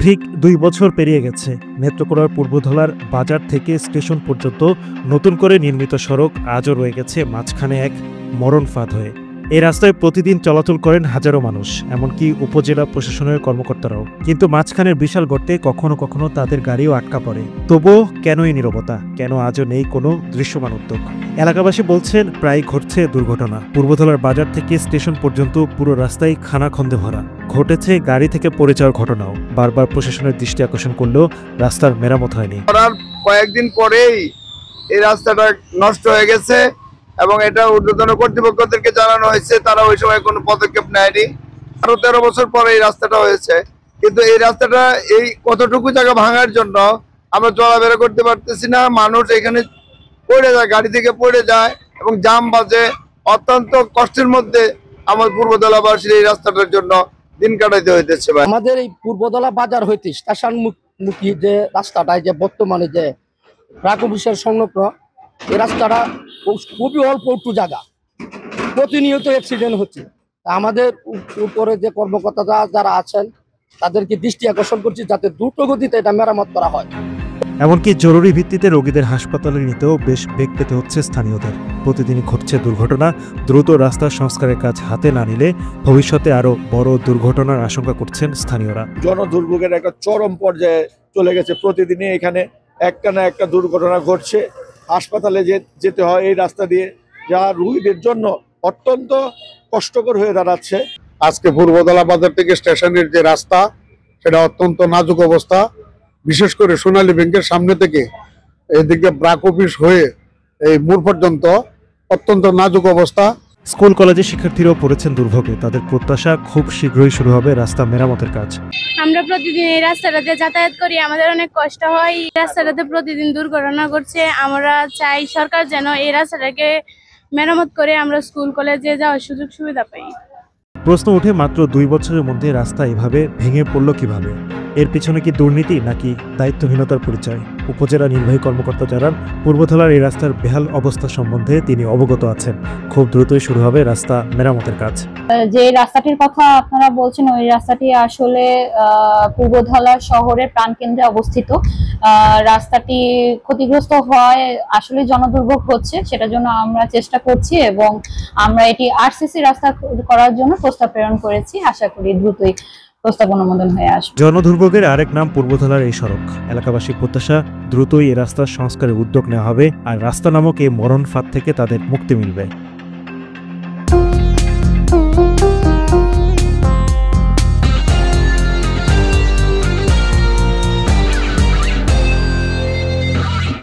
ঠিক ২ বছর পেরিয়ে গেছে। নেত্রকোনার পূর্বধলার বাজার থেকে স্টেশন পর্যন্ত নতুন করে নির্মিত সড়ক আজও রয়ে গেছে মাঝখানে এক মরণ ফাঁদ হয়ে। এই রাস্তায় প্রতিদিন চলাচল করেন হাজারো মানুষ, এমনকি উপজেলা প্রশাসনের কর্মকর্তারাও। কিন্তু মাঝখানের বিশাল গর্তে কখনো কখনো তাদের গাড়িও আটকা পড়ে। তবুও কেন এই নীরবতা? কেন আজও নেই কোনো দৃশ্যমান উদ্যোগ? এলাকাবাসী বলছেন প্রায় ঘটছে দুর্ঘটনা। পূর্বধলার বাজার থেকে স্টেশন পর্যন্ত পুরো রাস্তায় খানাখন্দে ভরা। ঘটেছে গাড়ি থেকে পড়ে যাওয়ার ঘটনাও। বারবার প্রশাসনের দৃষ্টি আকর্ষণ করলেও রাস্তার মেরামত হয়নি। কয়েকদিন পরেই এই রাস্তাটা নষ্ট হয়ে গেছে এবং এটা ঊর্ধ্বতন কর্তৃপক্ষদেরকে জানানো হয়েছে, তারা ওই সময় কোনো পদক্ষেপ নেয়নি। আরো 13 বছর পরে এই রাস্তাটা হয়েছে, কিন্তু এই রাস্তাটা এই কতটুকু জায়গা ভাঙার জন্য আমরা চলাফেরা করতে পারতেছি না। মানুষ এখানে পড়ে যায়, গাড়ি থেকে পড়ে যায় এবং জাম বাজে। অত্যন্ত কষ্টের মধ্যে আমার পূর্বধলাবাসীর এই রাস্তাটার জন্য দিন কাটাইতে হইতেছে। আমাদের এই পূর্বধলা বাজার হইতে স্টেশনমুখী যে রাস্তাটা, যে বর্তমানে যে প্রাক অফিসের সংলগ্ন, এই রাস্তাটা খুবই অল্প একটু জায়গা, প্রতিনিয়ত অ্যাক্সিডেন্ট হচ্ছে। আমাদের উপরে যে কর্মকর্তারা যারা আছেন তাদেরকে দৃষ্টি আকর্ষণ করছি যাতে দ্রুত গতিতে এটা মেরামত করা হয়। এমনকি জরুরি ভিত্তিতে রোগীদের হাসপাতালে নিতেও বেশ বেগ পেতে হচ্ছে স্থানীয়দের। প্রতিদিনই ঘটছে দুর্ঘটনা। দ্রুত রাস্তা সংস্কারের কাজ হাতে না নিলে ভবিষ্যতে আরো বড় দুর্ঘটনার আশঙ্কা করছেন স্থানীয়রা। জনদুর্ভোগের একটা চরম পর্যায়ে চলে গেছে। প্রতিদিনই এখানে একটা না একটা দুর্ঘটনা ঘটছে। হাসপাতালে যেতে হয় এই রাস্তা দিয়ে, যা রোগীদের জন্য অত্যন্ত কষ্টকর হয়ে দাঁড়াচ্ছে। আজকে পূর্বধলা বাজার থেকে স্টেশনের যে রাস্তা, সেটা অত্যন্ত নাজুক অবস্থা। বিশেষ করে সোনালী ব্যাংকের সামনে থেকে এদিকে ব্রাক অফিস হয়ে এই মোড় পর্যন্ত অত্যন্ত নাজুক অবস্থা। স্কুল কলেজের শিক্ষার্থীরাও পড়েছেন দুর্ভোগে। তাদের প্রত্যাশা খুব শীঘ্রই শুরু হবে রাস্তা মেরামতের কাজ। আমরা প্রতিদিন এই রাস্তাটাতে যাতায়াত করি, আমাদের অনেক কষ্ট হয়। এই রাস্তাটাতে প্রতিদিন দুর্ঘটনা ঘটছে। আমরা চাই সরকার যেন এই রাস্তাটাকে মেরামত করে আমরা স্কুল কলেজে যাওয়ার সুযোগ সুবিধা পাই। প্রশ্ন ওঠে, মাত্র 2 বছরের মধ্যে রাস্তা এভাবে ভেঙে পড়ল কিভাবে? এর পিছনে কি দুর্নীতি নাকি দায়িত্বহীনতার পরিচয়? উপজেলা নির্বাহী কর্মকর্তা জানান, পূর্বধলার এই রাস্তার বেহাল অবস্থা সম্বন্ধে তিনি অবগত আছেন। খুব দ্রুতই শুরু হবে রাস্তা মেরামতের কাজ। যে রাস্তাটির কথা আপনারা বলছেন, ওই রাস্তাটি আসলে পূর্বধলা শহরের প্রাণকেন্দ্রে অবস্থিত। রাস্তাটি ক্ষতিগ্রস্ত হয়, আসলে জনদুর্ভোগ হচ্ছে, সেটার জন্য আমরা চেষ্টা করছি এবং আমরা এটি আরসিসি রাস্তা করার জন্য প্রস্তাব প্রেরণ করেছি। আশা করি দ্রুতই প্রস্তাব অনুমোদন হয়ে আসবে। জনদুর্ভোগের আরেক নাম পূর্বধলার এই সড়ক। এলাকাবাসীর প্রত্যাশা, দ্রুতই এই রাস্তার সংস্কারের উদ্যোগ নেওয়া হবে আর রাস্তা নামক এই মরণ ফাঁদ থেকে তাদের মুক্তি মিলবে।